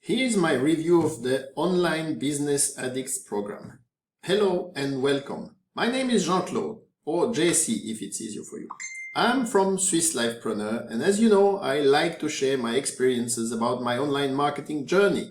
Here is my review of the Online Business Addicts program. Hello and welcome. My name is Jean-Claude, or JC if it's easier for you. I'm from Swiss Lifepreneur, and as you know, I like to share my experiences about my online marketing journey.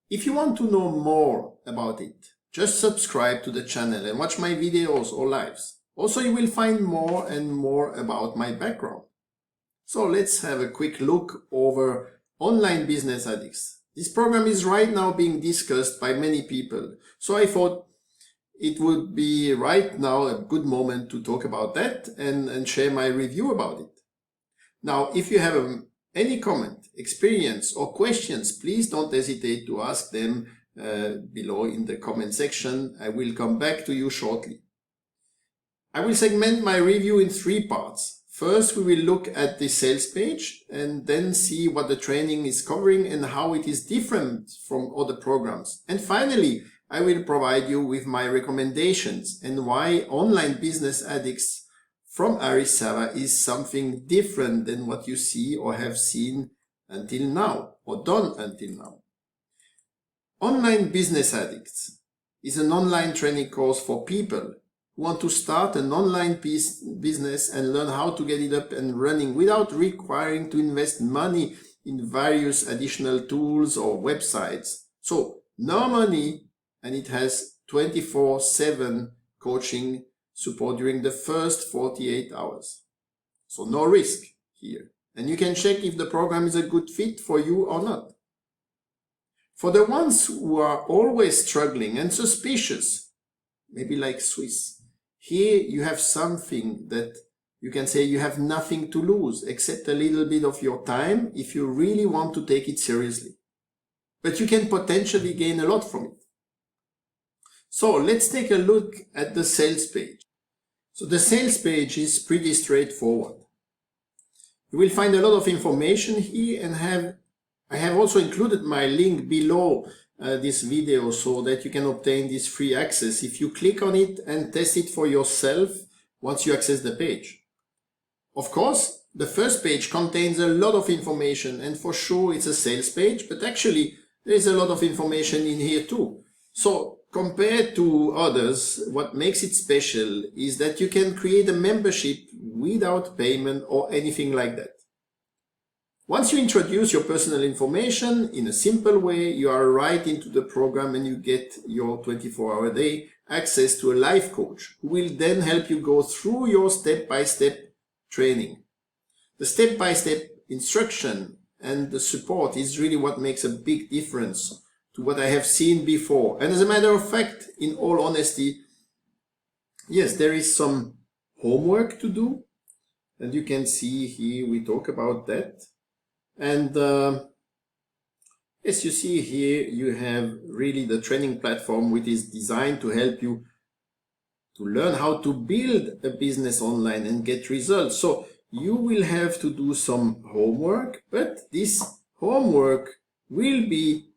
If you want to know more about it, just subscribe to the channel and watch my videos or lives. Also, you will find more and more about my background. So let's have a quick look over Online Business Addicts. This program is right now being discussed by many people, so I thought it would be right now a good moment to talk about that and share my review about it. Now, if you have any comment, experience or questions, please don't hesitate to ask them below in the comment section. I will come back to you shortly. I will segment my review in 3 parts. First, we will look at the sales page and then see what the training is covering and how it is different from other programs. And finally, I will provide you with my recommendations and why Online Business Addicts from Aris Savva is something different than what you see or have seen until now or done until now. Online Business Addicts is an online training course for people who want to start an online business and learn how to get it up and running without requiring to invest money in various additional tools or websites. So no money, and it has 24/7 coaching support during the first 48 hours. So no risk here. And you can check if the program is a good fit for you or not. For the ones who are always struggling and suspicious, maybe like Swiss, here you have something that you can say you have nothing to lose except a little bit of your time if you really want to take it seriously. But you can potentially gain a lot from it. So let's take a look at the sales page. So the sales page is pretty straightforward. You will find a lot of information here, and I have also included my link below this video so that you can obtain this free access if you click on it and test it for yourself once you access the page. Of course, the first page contains a lot of information, and for sure it's a sales page, but actually there is a lot of information in here too. So compared to others, what makes it special is that you can create a membership without payment or anything like that. Once you introduce your personal information in a simple way, you are right into the program and you get your 24-hour-a-day access to a life coach who will then help you go through your step-by-step training. The step-by-step instruction and the support is really what makes a big difference to what I have seen before. And as a matter of fact, in all honesty, yes, there is some homework to do. And you can see here we talk about that. And as you see here, you have really the training platform which is designed to help you to learn how to build a business online and get results. So you will have to do some homework, but this homework will be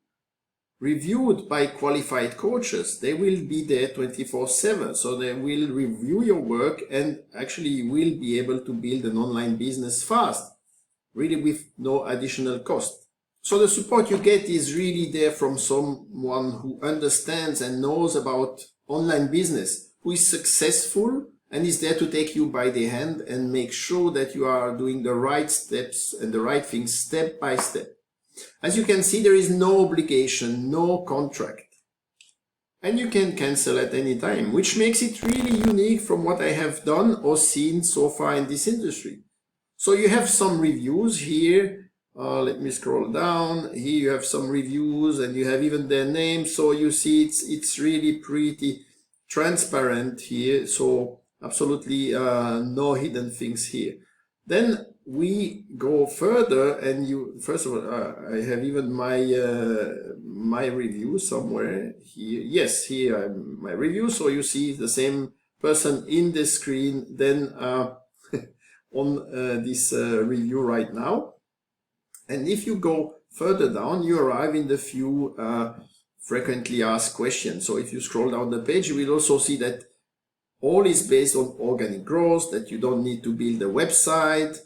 reviewed by qualified coaches. They will be there 24/7. So they will review your work and actually you will be able to build an online business fast, really with no additional cost. So the support you get is really there from someone who understands and knows about online business, who is successful and is there to take you by the hand and make sure that you are doing the right steps and the right things step by step. As you can see, there is no obligation, no contract. And you can cancel at any time, which makes it really unique from what I have done or seen so far in this industry. So you have some reviews here. Let me scroll down. Here you have some reviews and you have even their names. So you see it's really pretty transparent here. So absolutely no hidden things here. Then we go further and first of all, I have even my review somewhere here. Yes, here my review. So you see the same person in the screen then on this review right now. And if you go further down, you arrive in the few frequently asked questions. So if you scroll down the page, you will also see that all is based on organic growth, that you don't need to build a website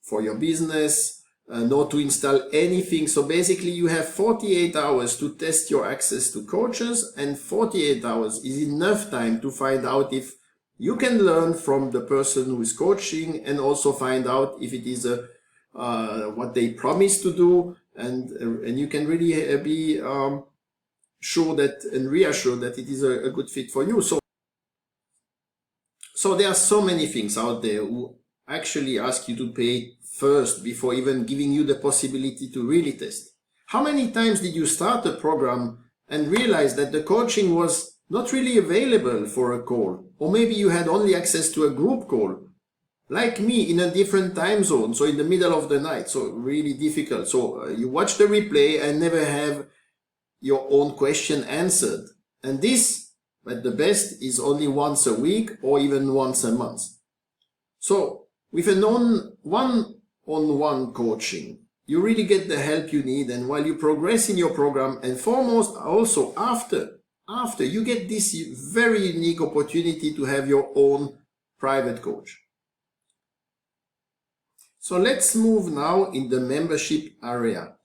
for your business. not to install anything. So basically you have 48 hours to test your access to coaches, and 48 hours is enough time to find out if you can learn from the person who is coaching, and also find out if it is what they promise to do, and you can really be sure that and reassured that it is a good fit for you. So there are so many things out there who actually ask you to pay first before even giving you the possibility to really test. How many times did you start a program and realize that the coaching was not really available for a call, or maybe you had only access to a group call, like me, in a different time zone, so in the middle of the night, so really difficult. So you watch the replay and never have your own question answered. And this, at the best, is only once a week or even once a month. So with a one-on-one coaching, you really get the help you need, and while you progress in your program, and foremost also after you get this very unique opportunity to have your own private coach. So let's move now in the membership area.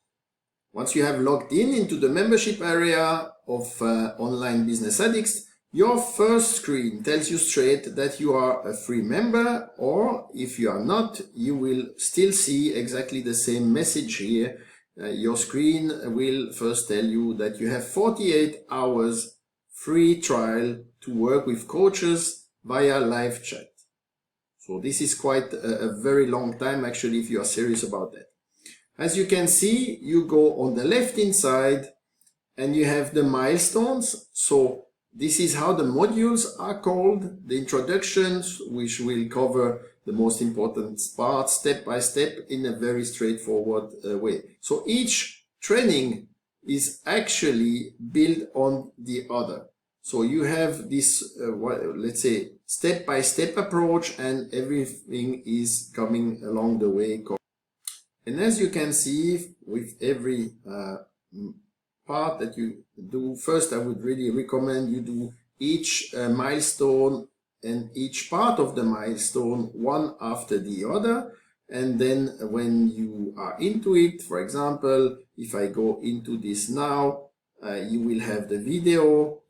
Once you have logged into the membership area of Online Business Addicts, your first screen tells you straight that you are a free member, or if you are not, you will still see exactly the same message here. Your screen will first tell you that you have 48 hours free trial to work with coaches via live chat. So this is quite a very long time actually, if you are serious about that. As you can see, you go on the left hand side and you have the milestones. So this is how the modules are called, the introductions, which will cover the most important parts step by step in a very straightforward way. So each training is actually built on the other. So you have this, let's say, step-by-step approach, and everything is coming along the way. And as you can see, with every part that you do, first I would really recommend you do each milestone and each part of the milestone one after the other. And then when you are into it, for example, if I go into this now, you will have the video.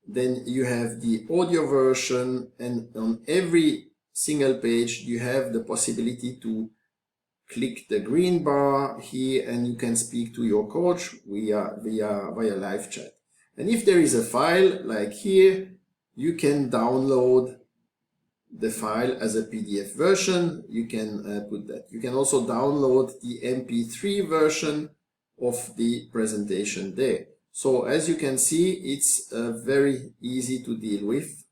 Then you have the audio version, and on every single page you have the possibility to click the green bar here, and you can speak to your coach via live chat. And if there is a file like here, you can download the file as a PDF version. You can put that. You can also download the MP3 version of the presentation there. So as you can see, it's very easy to deal with,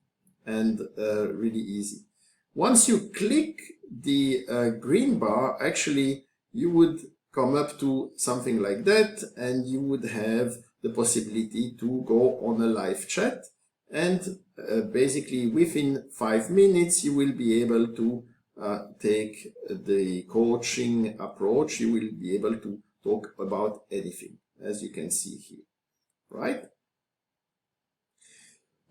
and really easy. Once you click the green bar, actually you would come up to something like that, and you would have the possibility to go on a live chat, and basically within 5 minutes you will be able to take the coaching approach. You will be able to talk about anything, as you can see here. Right?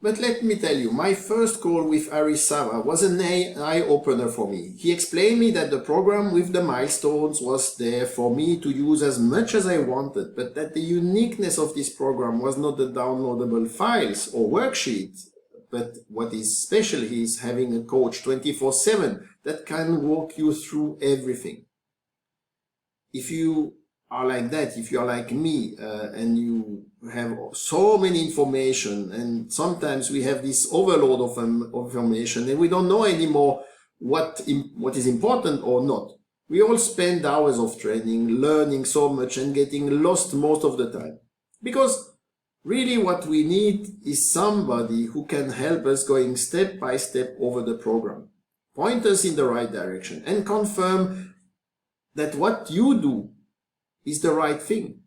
But let me tell you, my first call with Aris Savva was an eye-opener for me. He explained me that the program with the milestones was there for me to use as much as I wanted, but that the uniqueness of this program was not the downloadable files or worksheets, but what is special is having a coach 24/7 that can walk you through everything. If you are like that, if you are like me, and you have so many information, and sometimes we have this overload of information and we don't know anymore what is important or not. We all spend hours of training, learning so much and getting lost most of the time. Because really what we need is somebody who can help us going step by step over the program, point us in the right direction, and confirm that what you do is the right thing.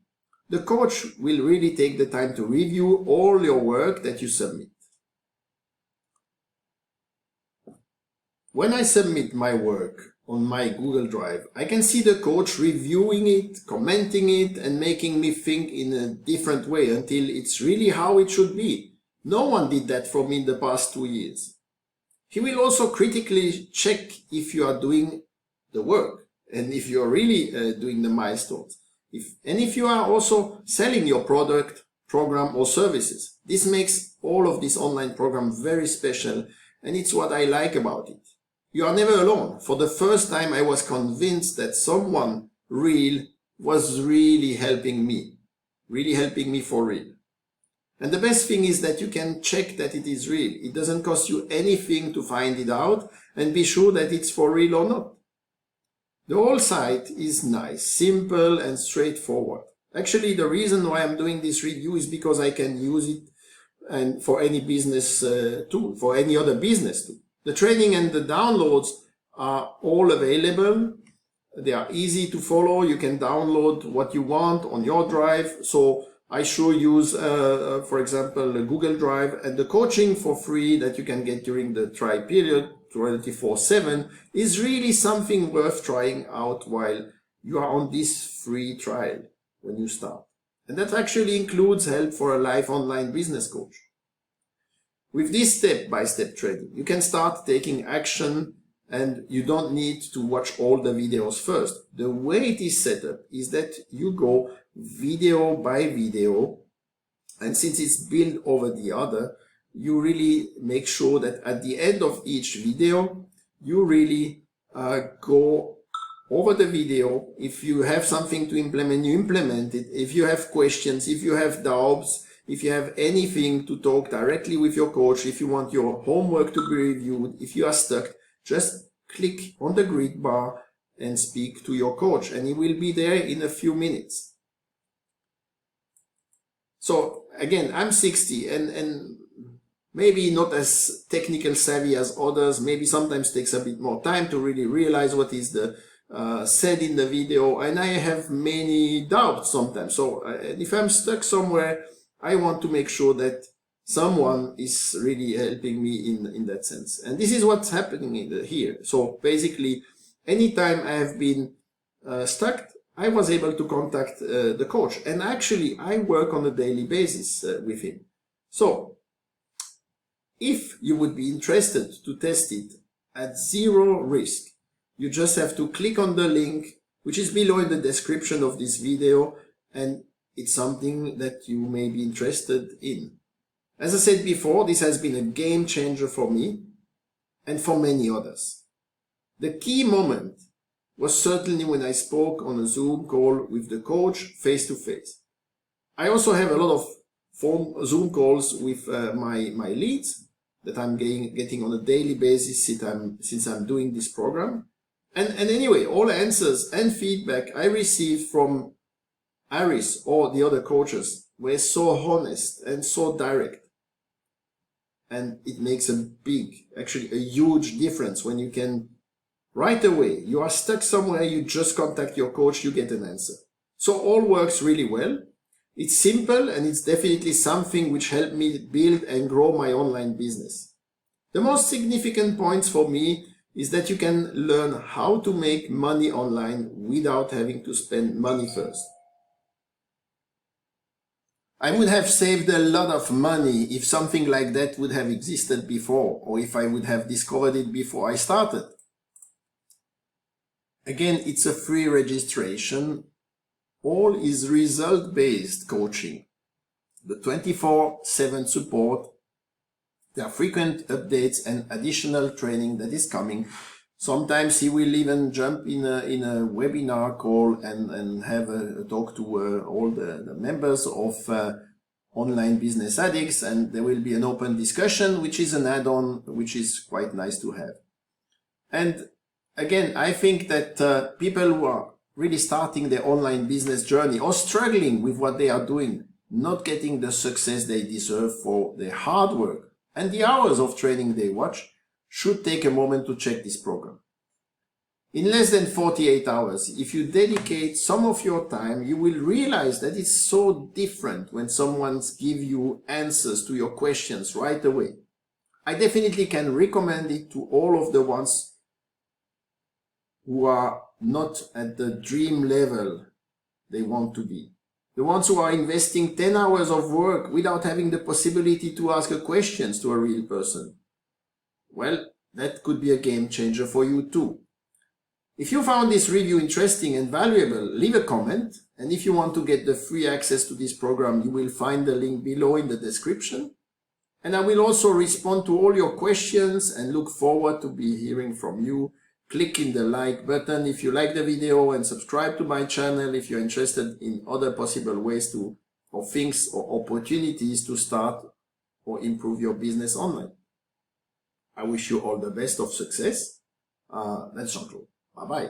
The coach will really take the time to review all your work that you submit. When I submit my work on my Google Drive, I can see the coach reviewing it, commenting it, and making me think in a different way until it's really how it should be. No one did that for me in the past 2 years. He will also critically check if you are doing the work, and if you're really doing the milestones. If you are also selling your product, program or services, this makes all of this online program very special, and it's what I like about it. You are never alone. For the first time I was convinced that someone real was really helping me for real. And the best thing is that you can check that it is real. It doesn't cost you anything to find it out and be sure that it's for real or not. The whole site is nice, simple and straightforward. Actually, the reason why I'm doing this review is because I can use it and for any business tool, for any other business tool. The training and the downloads are all available. They are easy to follow. You can download what you want on your drive. So I sure use, for example, Google Drive, and the coaching for free that you can get during the trial period, 24/7, is really something worth trying out while you are on this free trial when you start. And that actually includes help for a live online business coach. With this step-by-step training, you can start taking action, and you don't need to watch all the videos first. The way it is set up is that you go video by video, and since it's built over the other, you really make sure that at the end of each video, you really go over the video. If you have something to implement, you implement it. If you have questions, if you have doubts, if you have anything to talk directly with your coach, if you want your homework to be reviewed, if you are stuck, just click on the grid bar and speak to your coach, and he will be there in a few minutes. So again, I'm 60 and maybe not as technical savvy as others. Maybe sometimes takes a bit more time to really realize what is the said in the video, and I have many doubts sometimes. So if I'm stuck somewhere, I want to make sure that someone is really helping me in that sense. And this is what's happening here. So basically, anytime I have been stuck, I was able to contact the coach. And actually, I work on a daily basis with him. So if you would be interested to test it at zero risk, you just have to click on the link, which is below in the description of this video, and it's something that you may be interested in. As I said before, this has been a game changer for me and for many others. The key moment was certainly when I spoke on a Zoom call with the coach face to face. I also have a lot of Zoom calls with my leads that I'm getting on a daily basis since I'm doing this program. And anyway, all answers and feedback I received from Aris or the other coaches were so honest and so direct. And it makes actually a huge difference when you can, right away, you are stuck somewhere, you just contact your coach, you get an answer. So all works really well. It's simple, and it's definitely something which helped me build and grow my online business. The most significant points for me is that you can learn how to make money online without having to spend money first. I would have saved a lot of money if something like that would have existed before, or if I would have discovered it before I started. Again, it's a free registration. All is result-based coaching. The 24/7 support, there are frequent updates and additional training that is coming. Sometimes he will even jump in a webinar call and have a talk to all the members of Online Business Addicts, and there will be an open discussion, which is an add-on, which is quite nice to have. And again, I think that people who are really starting their online business journey or struggling with what they are doing, not getting the success they deserve for their hard work and the hours of training they watch, should take a moment to check this program. In less than 48 hours, if you dedicate some of your time, you will realize that it's so different when someone gives you answers to your questions right away. I definitely can recommend it to all of the ones who are not at the dream level they want to be. The ones who are investing 10 hours of work without having the possibility to ask questions to a real person. Well, that could be a game changer for you too. If you found this review interesting and valuable, leave a comment. And if you want to get the free access to this program, you will find the link below in the description. And I will also respond to all your questions and look forward to be hearing from you. Click in the like button if you like the video and subscribe to my channel if you're interested in other possible ways to, or things or opportunities to start or improve your business online. I wish you all the best of success. That's Jean-Claude. Bye-bye.